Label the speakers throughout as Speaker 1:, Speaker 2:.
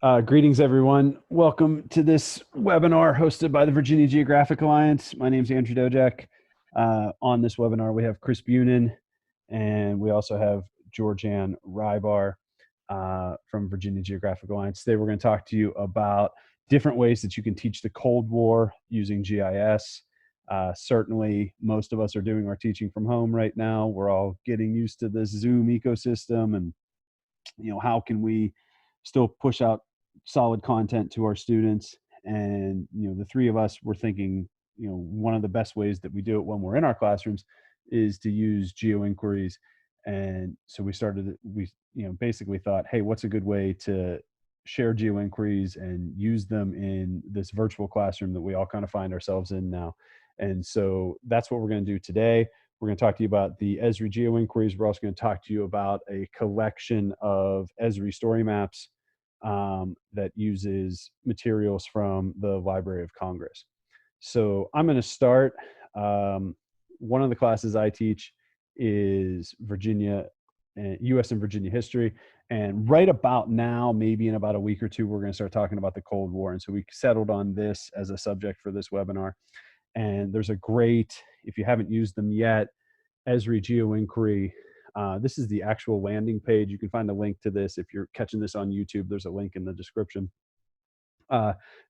Speaker 1: Greetings, everyone. Welcome to this webinar hosted by the Virginia Geographic Alliance. My name is Andrew Dojak. On this webinar, we have Chris Bunin, and we also have Georgianne Rybar from Virginia Geographic Alliance. Today, we're going to talk to you about different ways that you can teach the Cold War using GIS. Certainly, most of us are doing our teaching from home right now. We're all getting used to this Zoom ecosystem, and how can we still push out solid content to our students. And the three of us were thinking, one of the best ways that we do it when we're in our classrooms is to use geo inquiries. And so we basically thought, hey, what's a good way to share geo inquiries and use them in this virtual classroom that we all kind of find ourselves in now. And so that's what we're going to do today. We're going to talk to you about the Esri Geo Inquiries. We're also going to talk to you about a collection of Esri story maps that uses materials from the Library of Congress. So I'm going to start. One of the classes I teach is U.S. and Virginia history. And right about now, maybe in about a week or two, we're going to start talking about the Cold War. And so we settled on this as a subject for this webinar. And there's a great, if you haven't used them yet, Esri Geo Inquiry. This is the actual landing page. You can find a link to this. If you're catching this on YouTube, there's a link in the description.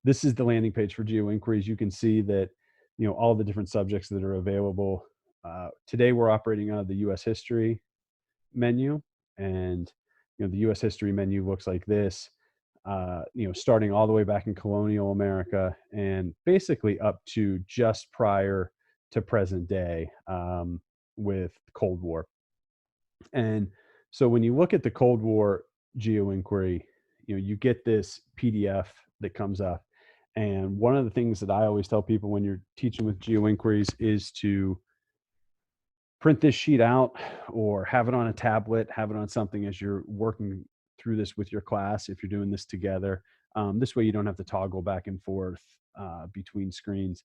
Speaker 1: This is the landing page for Geo Inquiries. You can see that, all the different subjects that are available. Today, we're operating out of the U.S. history menu. And, the U.S. history menu looks like this. Starting all the way back in colonial America and basically up to just prior to present day with the Cold War. And so when you look at the Cold War Geo Inquiry, you get this PDF that comes up. And one of the things that I always tell people when you're teaching with Geo Inquiries is to print this sheet out or have it on a tablet, have it on something as you're working through this with your class if you're doing this together. This way you don't have to toggle back and forth between screens.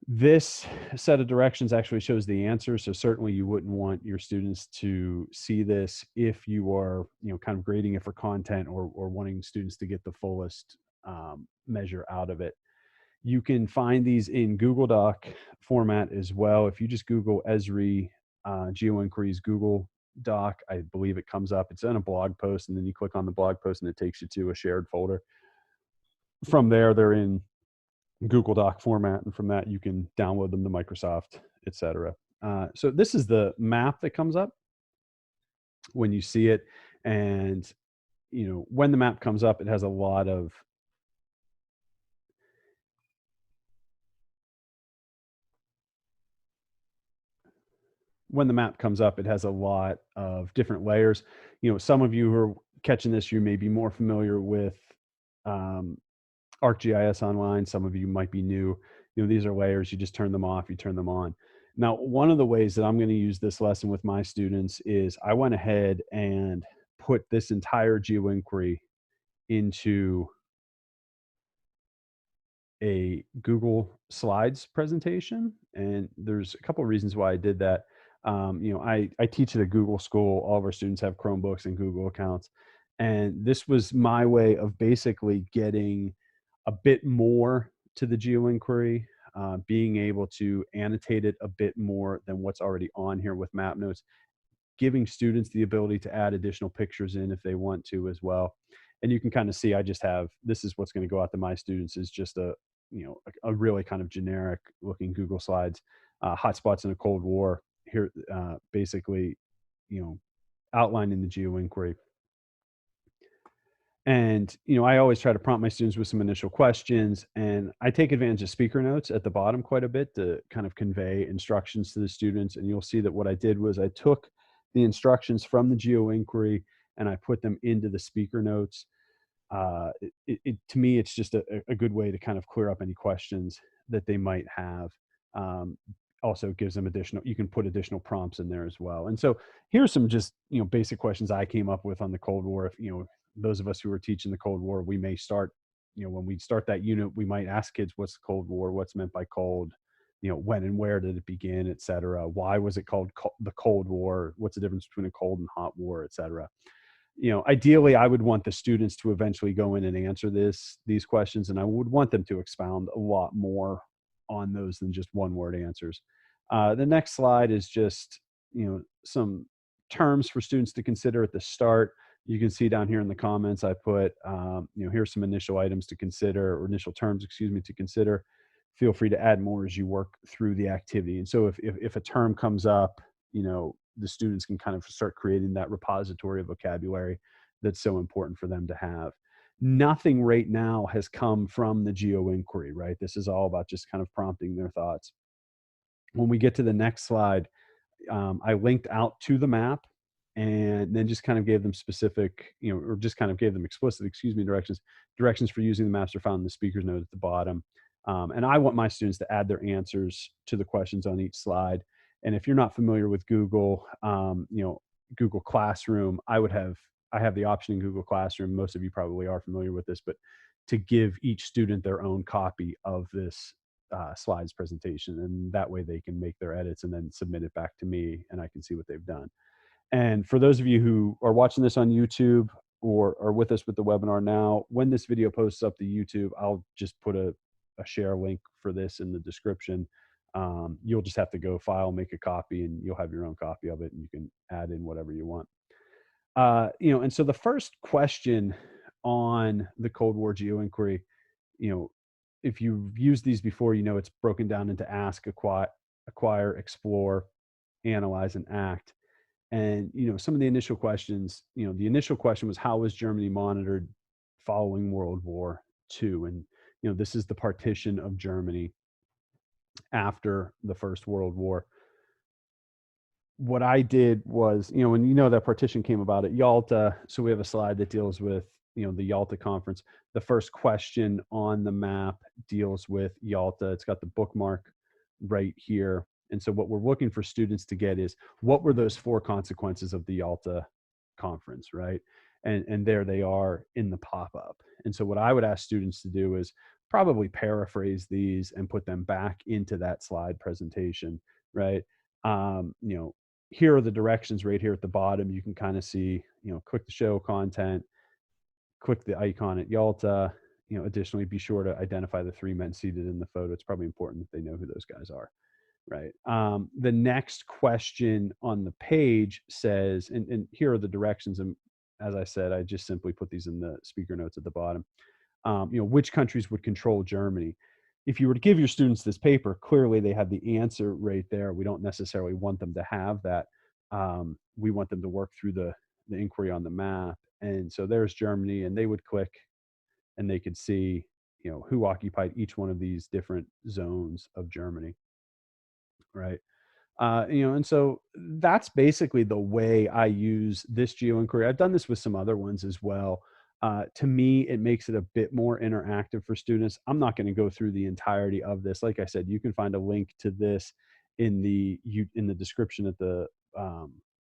Speaker 1: This set of directions actually shows the answer, so certainly you wouldn't want your students to see this if you are kind of grading it for content or wanting students to get the fullest measure out of it. You can find these in Google Doc format as well. If you just Google Esri Geo Inquiries Google Doc, I believe it comes up. It's in a blog post, and then you click on the blog post and it takes you to a shared folder. From there, they're in Google Doc format, and from that you can download them to Microsoft, etc. So this is the map that comes up when you see it. And when the map comes up, it has a lot of different layers. Some of you who are catching this, you may be more familiar with ArcGIS Online. Some of you might be new. These are layers. You just turn them off, you turn them on. Now, one of the ways that I'm going to use this lesson with my students is I went ahead and put this entire Geo Inquiry into a Google Slides presentation. And there's a couple of reasons why I did that. I teach at a Google school. All of our students have Chromebooks and Google accounts. And this was my way of basically getting a bit more to the Geo Inquiry, being able to annotate it a bit more than what's already on here with map notes, giving students the ability to add additional pictures in if they want to as well. And you can kind of see, I just have, this is what's going to go out to my students, is just a really kind of generic looking Google Slides, hotspots in a Cold War here, basically, outlining the Geo Inquiry. And, I always try to prompt my students with some initial questions, and I take advantage of speaker notes at the bottom quite a bit to kind of convey instructions to the students. And you'll see that what I did was I took the instructions from the Geo Inquiry and I put them into the speaker notes. To me, it's just a good way to kind of clear up any questions that they might have. Also gives them you can put additional prompts in there as well. And so here's some just, basic questions I came up with on the Cold War. If, those of us who are teaching the Cold War, we may start, when we start that unit, we might ask kids, what's the Cold War? What's meant by cold? When and where did it begin, et cetera? Why was it called the Cold War? What's the difference between a cold and hot war, et cetera? ideally I would want the students to eventually go in and answer these questions, and I would want them to expound a lot more on those than just one word answers. The next slide is just, some terms for students to consider at the start. You can see down here in the comments, I put, here's some initial items to consider, or initial terms, excuse me, to consider. Feel free to add more as you work through the activity. And so if a term comes up, the students can kind of start creating that repository of vocabulary that's so important for them to have. Nothing right now has come from the Geo Inquiry, right? This is all about just kind of prompting their thoughts. When we get to the next slide, I linked out to the map and then just kind of gave them specific, or just kind of gave them explicit, directions. Directions for using the maps are found in the speaker's note at the bottom. And I want my students to add their answers to the questions on each slide. And if you're not familiar with Google, Google Classroom, I have the option in Google Classroom. Most of you probably are familiar with this, but to give each student their own copy of this slides presentation, and that way they can make their edits and then submit it back to me and I can see what they've done. And for those of you who are watching this on YouTube or are with us with the webinar now, when this video posts up to YouTube, I'll just put a share link for this in the description. You'll just have to go file, make a copy, and you'll have your own copy of it, and you can add in whatever you want. And so the first question on the Cold War Geo Inquiry, if you've used these before, it's broken down into ask, acquire, explore, analyze, and act. And, some of the initial questions, the initial question was, how was Germany monitored following World War II? And, this is the partition of Germany after the First World War. What I did was, and that partition came about at Yalta. So we have a slide that deals with, the Yalta conference. The first question on the map deals with Yalta. It's got the bookmark right here. And so what we're looking for students to get is, what were those 4 consequences of the Yalta conference, right? And there they are in the pop-up. And so what I would ask students to do is probably paraphrase these and put them back into that slide presentation, right? Here are the directions right here at the bottom. You can kind of see, click the show content, click the icon at Yalta. Additionally, be sure to identify the 3 men seated in the photo. It's probably important that they know who those guys are, right? The next question on the page says, and here are the directions. And as I said, I just simply put these in the speaker notes at the bottom. Which countries would control Germany? If you were to give your students this paper, clearly they have the answer right there. We don't necessarily want them to have that. We want them to work through the inquiry on the map. And so there's Germany, and they would click and they could see, who occupied each one of these different zones of Germany, right? And so that's basically the way I use this Geo Inquiry. I've done this with some other ones as well. To me, it makes it a bit more interactive for students. I'm not going to go through the entirety of this. Like I said, you can find a link to this in the description at the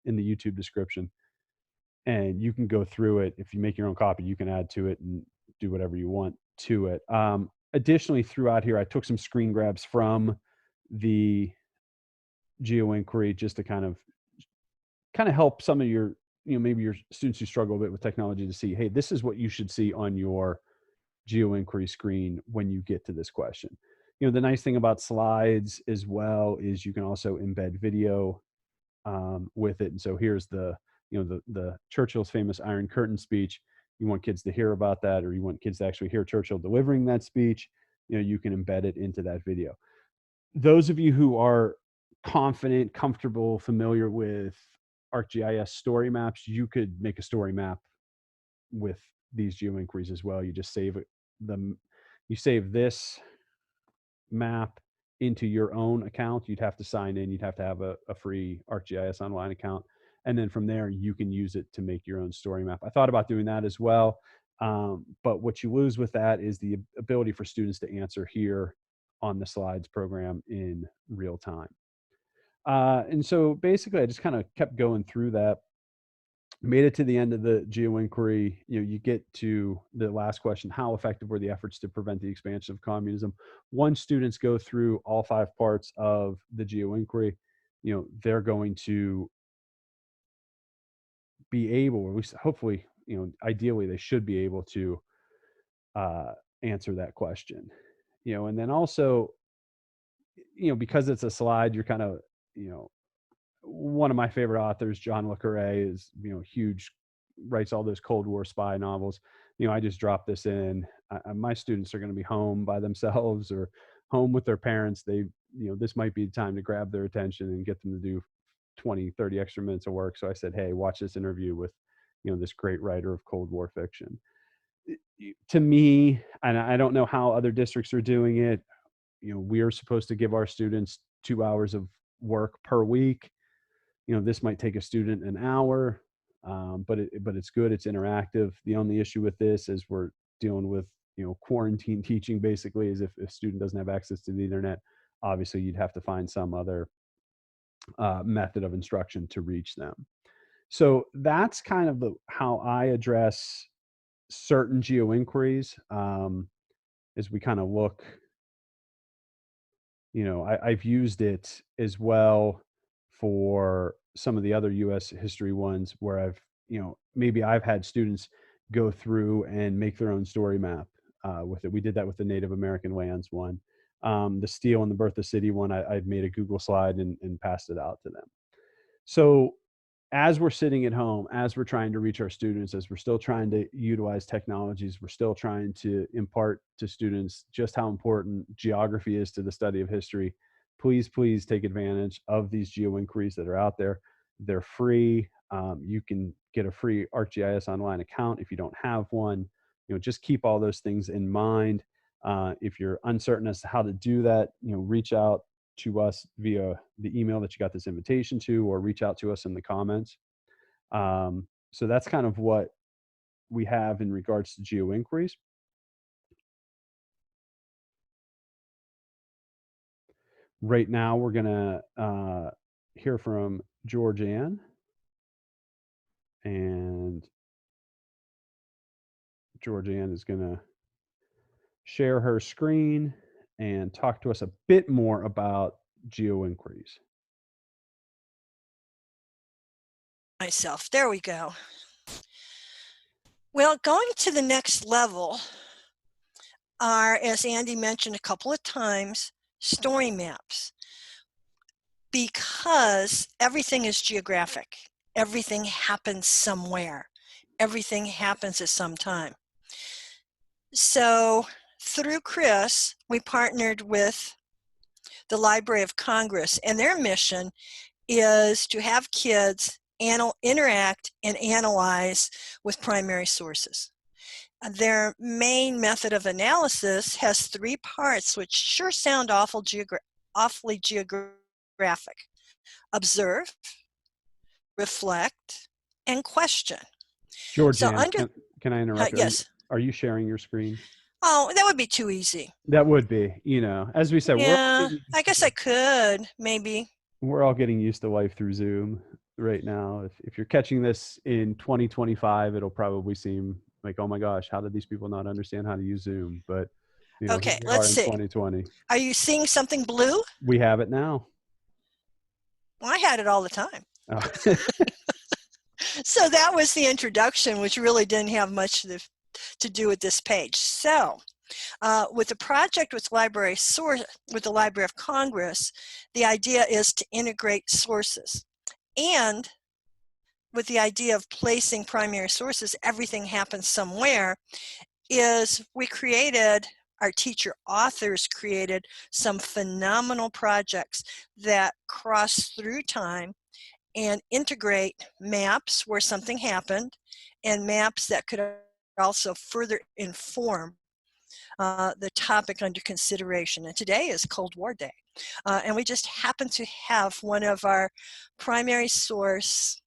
Speaker 1: in the YouTube description, and you can go through it. If you make your own copy, you can add to it and do whatever you want to it. Additionally, throughout here, I took some screen grabs from the Geo Inquiry just to kind of help some of your, maybe your students who struggle a bit with technology to see, hey, this is what you should see on your Geo Inquiry screen when you get to this question. The nice thing about slides as well is you can also embed video with it. And so here's the Churchill's famous Iron Curtain speech. You want kids to hear about that, or you want kids to actually hear Churchill delivering that speech, you can embed it into that video. Those of you who are confident, comfortable, familiar with ArcGIS story maps, you could make a story map with these Geo Inquiries as well. You just save them. You save this map into your own account. You'd have to sign in. You'd have to have a free ArcGIS Online account. And then from there, you can use it to make your own story map. I thought about doing that as well. But what you lose with that is the ability for students to answer here on the slides program in real time. And so basically, I just kind of kept going through that, made it to the end of the Geo Inquiry. You get to the last question: how effective were the efforts to prevent the expansion of communism? Once students go through all 5 parts of the Geo Inquiry, they're going to be able, or at least hopefully, ideally they should be able to answer that question. And then also, because it's a slide, you're kind of, one of my favorite authors, John le Carre, is, huge, writes all those Cold War spy novels. I just dropped this in. My students are going to be home by themselves or home with their parents. This might be the time to grab their attention and get them to do 20, 30 extra minutes of work. So I said, hey, watch this interview with, this great writer of Cold War fiction. To me, and I don't know how other districts are doing it, we are supposed to give our students 2 hours of work per week. This might take a student an hour, but it's good. It's interactive. The only issue with this is we're dealing with, quarantine teaching basically, is if a student doesn't have access to the internet, obviously you'd have to find some other method of instruction to reach them. So that's kind of how I address certain geo inquiries, as we kind of look. I've used it as well for some of the other U.S. history ones where maybe I've had students go through and make their own story map with it. We did that with the Native American lands one. The Steel and the Bertha City one, I've made a Google slide and passed it out to them. So as we're sitting at home, as we're trying to reach our students, as we're still trying to utilize technologies, we're still trying to impart to students just how important geography is to the study of history. Please take advantage of these geo inquiries that are out there. They're free. You can get a free ArcGIS online account if you don't have one. Just keep all those things in mind. If you're uncertain as to how to do that, reach out to us via the email that you got this invitation to, or reach out to us in the comments. So that's kind of what we have in regards to geo inquiries. Right now, we're going to hear from Georgianne, and Georgianne is going to share her screen and talk to us a bit more about geo inquiries.
Speaker 2: Myself. There we go. Well, going to the next level are, as Andy mentioned a couple of times, story maps. Because everything is geographic. Everything happens somewhere. Everything happens at some time. So through Chris, we partnered with the Library of Congress, and their mission is to have kids interact and analyze with primary sources. Their main method of analysis has 3 parts, which sure sound awfully geographic. Observe, reflect, and question.
Speaker 1: Georgianne, can I interrupt?
Speaker 2: Yes.
Speaker 1: Are you sharing your screen?
Speaker 2: Oh, that would be too easy.
Speaker 1: That would be, as we said,
Speaker 2: yeah, I guess I could, maybe.
Speaker 1: We're all getting used to life through Zoom right now. If you're catching this in 2025, it'll probably seem like, oh my gosh, how did these people not understand how to use Zoom? But
Speaker 2: okay, let's see.
Speaker 1: 2020.
Speaker 2: Are you seeing something blue?
Speaker 1: We have it now.
Speaker 2: Well, I had it all the time.
Speaker 1: Oh.
Speaker 2: So that was the introduction, which really didn't have much to do with this page. So with the project with the Library of Congress, the idea is to integrate sources. And with the idea of placing primary sources, everything happens somewhere, is our teacher authors created some phenomenal projects that cross through time and integrate maps where something happened and maps that could also further inform the topic under consideration. And today is Cold War Day. And we just happen to have one of our primary source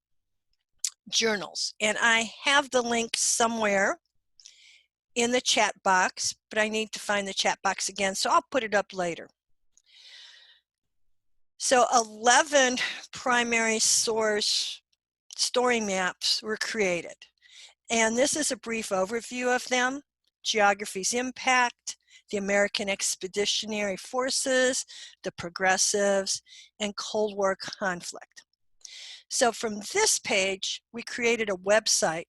Speaker 2: journals. And I have the link somewhere in the chat box, but I need to find the chat box again, so I'll put it up later. So 11 primary source story maps were created. And this is a brief overview of them: geography's impact, the American Expeditionary Forces, the Progressives, and Cold War conflict. So from this page, we created a website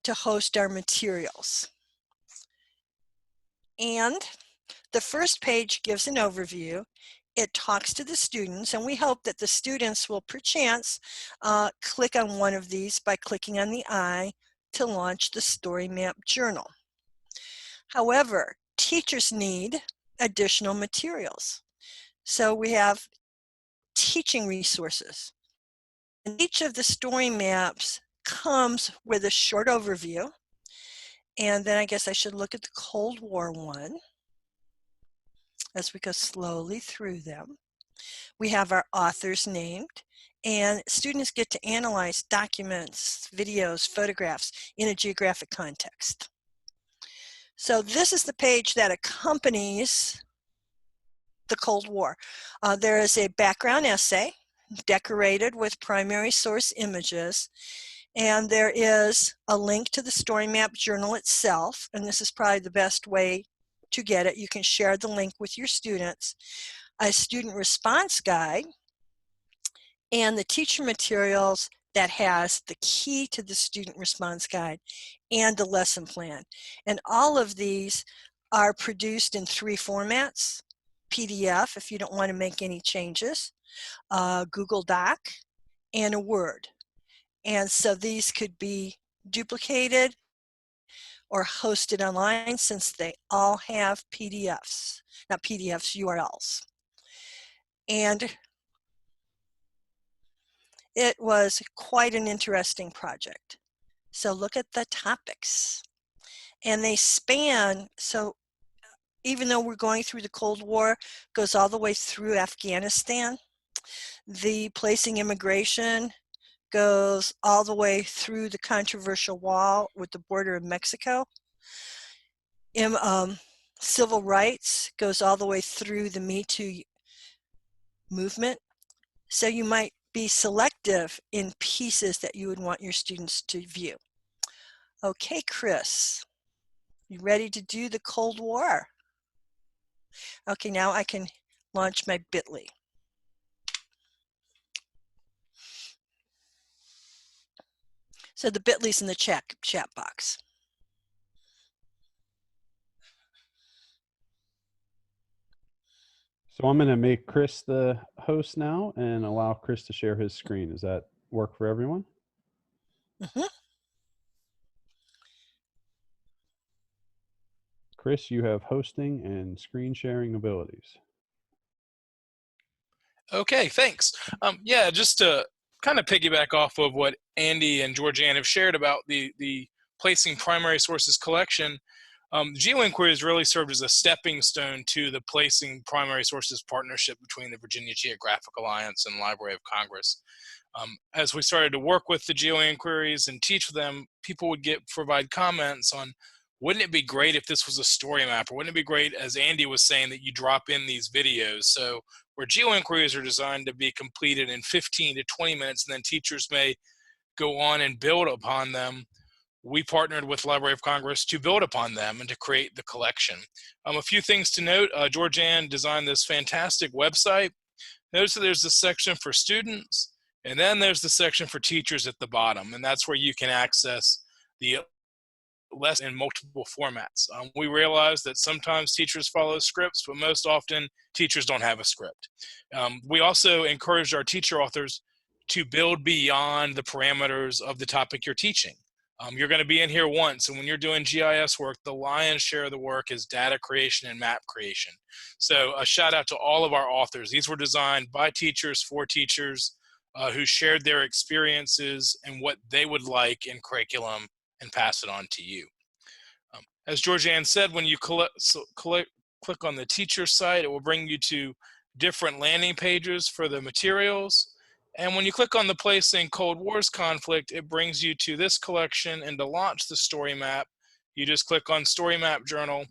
Speaker 2: to host our materials. And the first page gives an overview. It talks to the students, and we hope that the students will perchance click on one of these by clicking on the I to launch the Story Map Journal. However, teachers need additional materials. So we have teaching resources. And each of the story maps comes with a short overview. And then I guess I should look at the Cold War one as we go slowly through them. We have our authors named, and students get to analyze documents, videos, photographs in a geographic context. So this is the page that accompanies the Cold War. There is a background essay decorated with primary source images, and there is a link to the Story Map Journal itself, and this is probably the best way to get it. You can share the link with your students. A student response guide, and the teacher materials that has the key to the student response guide and the lesson plan. And all of these are produced in 3 formats: PDF if you don't want to make any changes, Google Doc, and a Word. And so these could be duplicated or hosted online, since they all have PDFs, not PDFs, URLs. And it was quite an interesting project. So look at the topics. And they span, so even though we're going through the Cold War, goes all the way through Afghanistan. The placing immigration goes all the way through the controversial wall with the border of Mexico. Civil rights goes all the way through the Me Too movement. So you might be selective in pieces that you would want your students to view. Okay, Chris, you ready to do the Cold War? Okay, now I can launch my bit.ly. So the bit.ly's in the chat box.
Speaker 1: So I'm going to make Chris the host now and allow Chris to share his screen. Does that work for everyone?
Speaker 2: Mm-hmm.
Speaker 1: Chris, you have hosting and screen sharing abilities.
Speaker 3: Okay, thanks. Yeah, just to kind of piggyback off of what Andy and Georgianne have shared about the placing primary sources collection, Geo Inquiry has really served as a stepping stone to the placing primary sources partnership between the Virginia Geographic Alliance and Library of Congress. As we started to work with the Geo Inquiries and teach them, people would provide comments on, wouldn't it be great if this was a story map, or wouldn't it be great, as Andy was saying, that you drop in these videos? So where Geo Inquiries are designed to be completed in 15 to 20 minutes, and then teachers may go on and build upon them, we partnered with Library of Congress to build upon them and to create the collection. A few things to note: Georgianne designed this fantastic website. Notice that there's a section for students, and then there's the section for teachers at the bottom, and that's where you can access the lesson in multiple formats. We realize that sometimes teachers follow scripts, but most often teachers don't have a script. We also encourage our teacher authors to build beyond the parameters of the topic you're teaching. You're going to be in here once, and when you're doing GIS work, the lion's share of the work is data creation and map creation. So a shout out to all of our authors. These were designed by teachers for teachers who shared their experiences and what they would like in curriculum and pass it on to you. As Georgianne said, when you click on the teacher site, it will bring you to different landing pages for the materials. And when you click on the Placing Cold Wars Conflict, it brings you to this collection, and to launch the story map, you just click on Story Map Journal,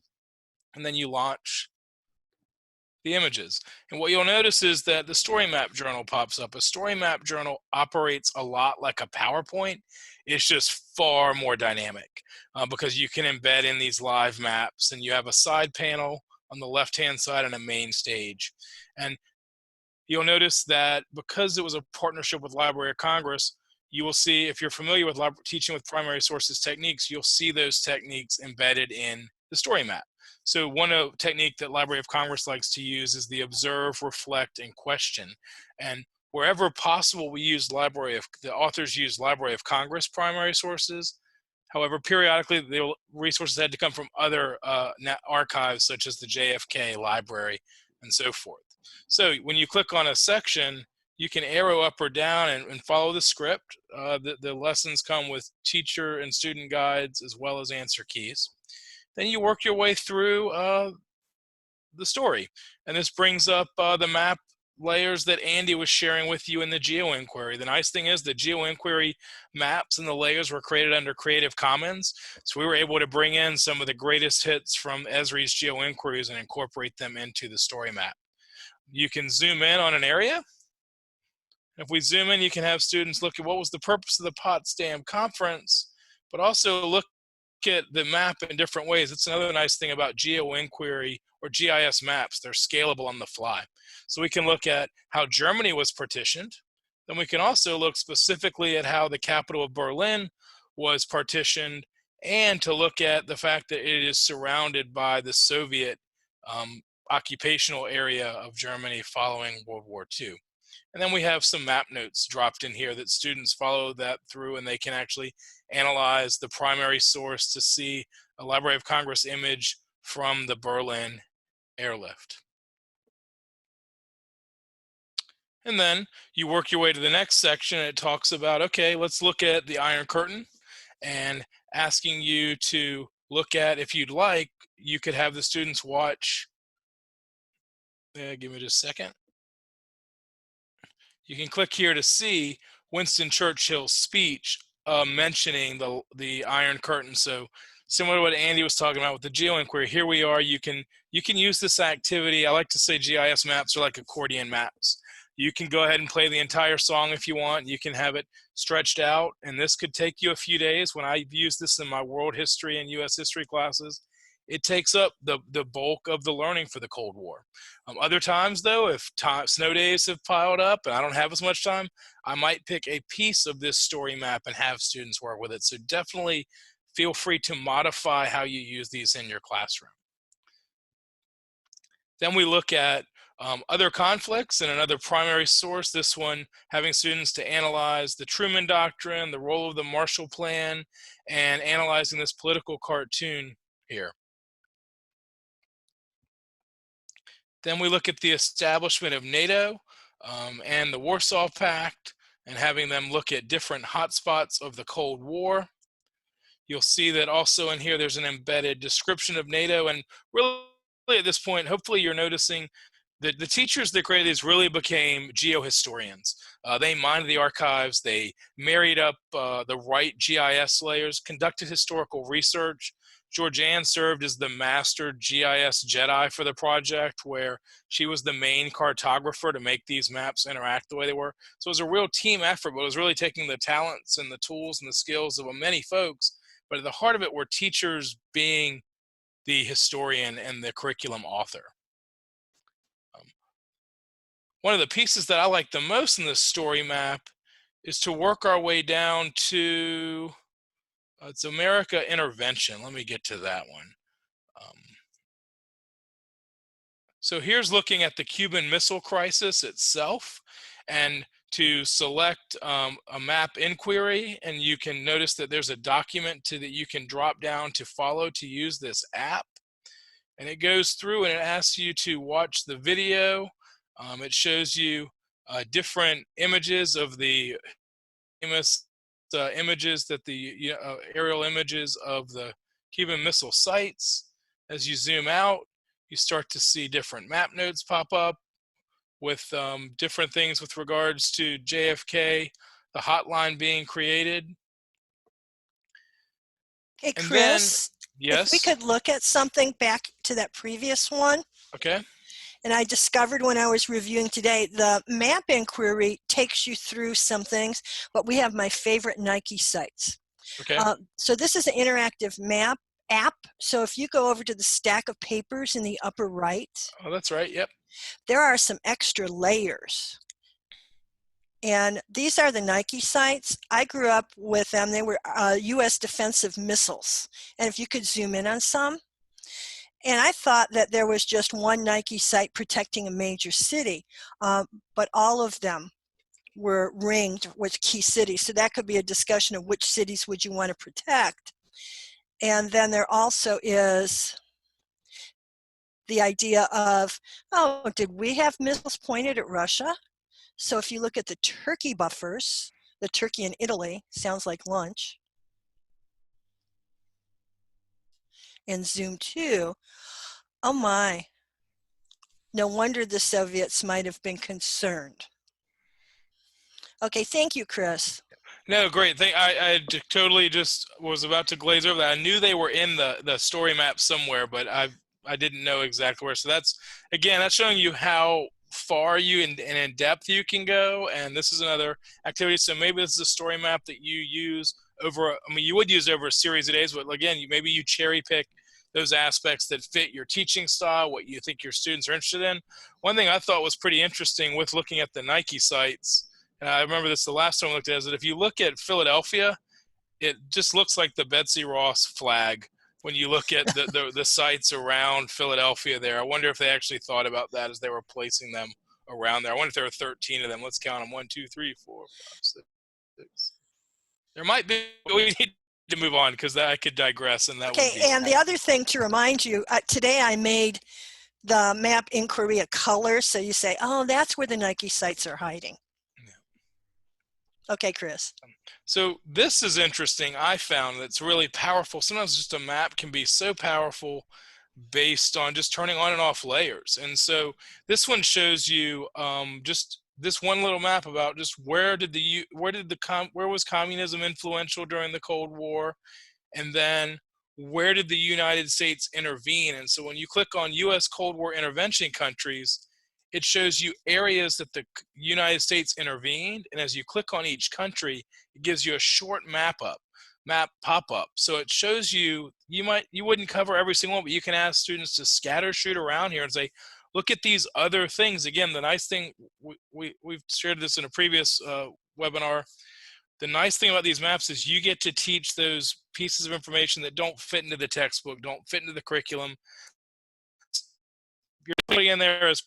Speaker 3: and then you launch the images. And what you'll notice is that the Story Map Journal pops up. A Story Map Journal operates a lot like a PowerPoint. It's just far more dynamic because you can embed in these live maps, and you have a side panel on the left-hand side and a main stage. And you'll notice that because it was a partnership with Library of Congress, you will see, if you're familiar with teaching with primary sources techniques, you'll see those techniques embedded in the story map. So one technique that Library of Congress likes to use is the observe, reflect, and question. And wherever possible, the authors use Library of Congress primary sources. However, periodically, the resources had to come from other archives, such as the JFK Library and so forth. So when you click on a section, you can arrow up or down and follow the script. The lessons come with teacher and student guides as well as answer keys. Then you work your way through the story. And this brings up the map layers that Andy was sharing with you in the Geo Inquiry. The nice thing is the Geo Inquiry maps and the layers were created under Creative Commons. So we were able to bring in some of the greatest hits from Esri's Geo Inquiries and incorporate them into the story map. You can zoom in on an area. If we zoom in, you can have students look at what was the purpose of the Potsdam Conference, but also look at the map in different ways. It's another nice thing about Geo Inquiry or GIS maps. They're scalable on the fly. So we can look at how Germany was partitioned. Then we can also look specifically at how the capital of Berlin was partitioned, and to look at the fact that it is surrounded by the Soviet occupational area of Germany following World War II. And then we have some map notes dropped in here that students follow that through, and they can actually analyze the primary source to see a Library of Congress image from the Berlin airlift. And then you work your way to the next section, and it talks about, okay, let's look at the Iron Curtain, and asking you to look at, if you'd like, you could have the students watch, give me just a second. You can click here to see Winston Churchill's speech mentioning the Iron Curtain. So similar to what Andy was talking about with the Geo Inquiry, here we are. You can use this activity. I like to say GIS maps are like accordion maps. You can go ahead and play the entire song if you want. You can have it stretched out, and this could take you a few days. When I've used this in my world history and US history classes, it takes up the bulk of the learning for the Cold War. Other times, though, if snow days have piled up and I don't have as much time, I might pick a piece of this story map and have students work with it. So definitely feel free to modify how you use these in your classroom. Then we look at other conflicts and another primary source, this one having students to analyze the Truman Doctrine, the role of the Marshall Plan, and analyzing this political cartoon here. Then we look at the establishment of NATO and the Warsaw Pact, and having them look at different hotspots of the Cold War. You'll see that also in here there's an embedded description of NATO, and really at this point, hopefully you're noticing that the teachers that created these really became geohistorians. They mined the archives, they married up the right GIS layers, conducted historical research. Georgianne served as the master GIS Jedi for the project, where she was the main cartographer to make these maps interact the way they were. So it was a real team effort, but it was really taking the talents and the tools and the skills of many folks. But at the heart of it were teachers being the historian and the curriculum author. One of the pieces that I like the most in this story map is to work our way down to it's America Intervention. Let me get to that one. So here's looking at the Cuban Missile Crisis itself, and to select a map inquiry, and you can notice that there's a document that you can drop down to follow to use this app. And it goes through and it asks you to watch the video. It shows you different images of the famous images that the aerial images of the Cuban Missile sites. As you zoom out, you start to see different map nodes pop up with different things with regards to JFK, the hotline being created.
Speaker 2: Hey,
Speaker 3: And
Speaker 2: Chris,
Speaker 3: then, yes?
Speaker 2: if we could look at something back to that previous one.
Speaker 3: Okay.
Speaker 2: And I discovered when I was reviewing today, the map inquiry takes you through some things, but we have my favorite Nike sites.
Speaker 3: Okay.
Speaker 2: So this is an interactive map, app. So if you go over to the stack of papers in the upper right,
Speaker 3: Oh, that's right. Yep.
Speaker 2: there are some extra layers. And these are the Nike sites. I grew up with them. They were U.S. defensive missiles. And if you could zoom in on some. And I thought that there was just one Nike site protecting a major city, but all of them were ringed with key cities. So that could be a discussion of which cities would you want to protect. And then there also is the idea of, oh, did we have missiles pointed at Russia? So if you look at the Turkey buffers, the Turkey and Italy, sounds like lunch. And zoom 2, oh my, no wonder the Soviets might have been concerned. Okay, thank you, Chris.
Speaker 3: No, great thing. I totally just was about to glaze over that. I knew they were in the story map somewhere, but I didn't know exactly where. So that's, again, that's showing you how far you and in depth you can go. And this is another activity. So maybe this is a story map that you use over, I mean, you would use over a series of days, but again, maybe you cherry pick those aspects that fit your teaching style, what you think your students are interested in. One thing I thought was pretty interesting with looking at the Nike sites, and I remember this the last time I looked at it, is that if you look at Philadelphia, it just looks like the Betsy Ross flag when you look at the sites around Philadelphia there. I wonder if they actually thought about that as they were placing them around there. I wonder if there were 13 of them. Let's count them. 1, 2, 3, 4, 5, 6. There might be. We need to move on because I could digress. And that
Speaker 2: okay,
Speaker 3: would be
Speaker 2: and the other thing to remind you, today I made the map inquiry a color. So you say, oh, that's where the Nike sites are hiding. Okay, Chris.
Speaker 3: So this is interesting. I found that's really powerful. Sometimes just a map can be so powerful based on just turning on and off layers. And so this one shows you just this one little map about just where was communism influential during the Cold War, and then where did the United States intervene. And so when you click on U.S. Cold War intervention countries, it shows you areas that the United States intervened, and as you click on each country, it gives you a short map pop-up. So it shows you, you wouldn't cover every single one, but you can ask students to scatter shoot around here and say, look at these other things. Again, the nice thing, we've shared this in a previous webinar, the nice thing about these maps is you get to teach those pieces of information that don't fit into the textbook, don't fit into the curriculum. You're putting in there as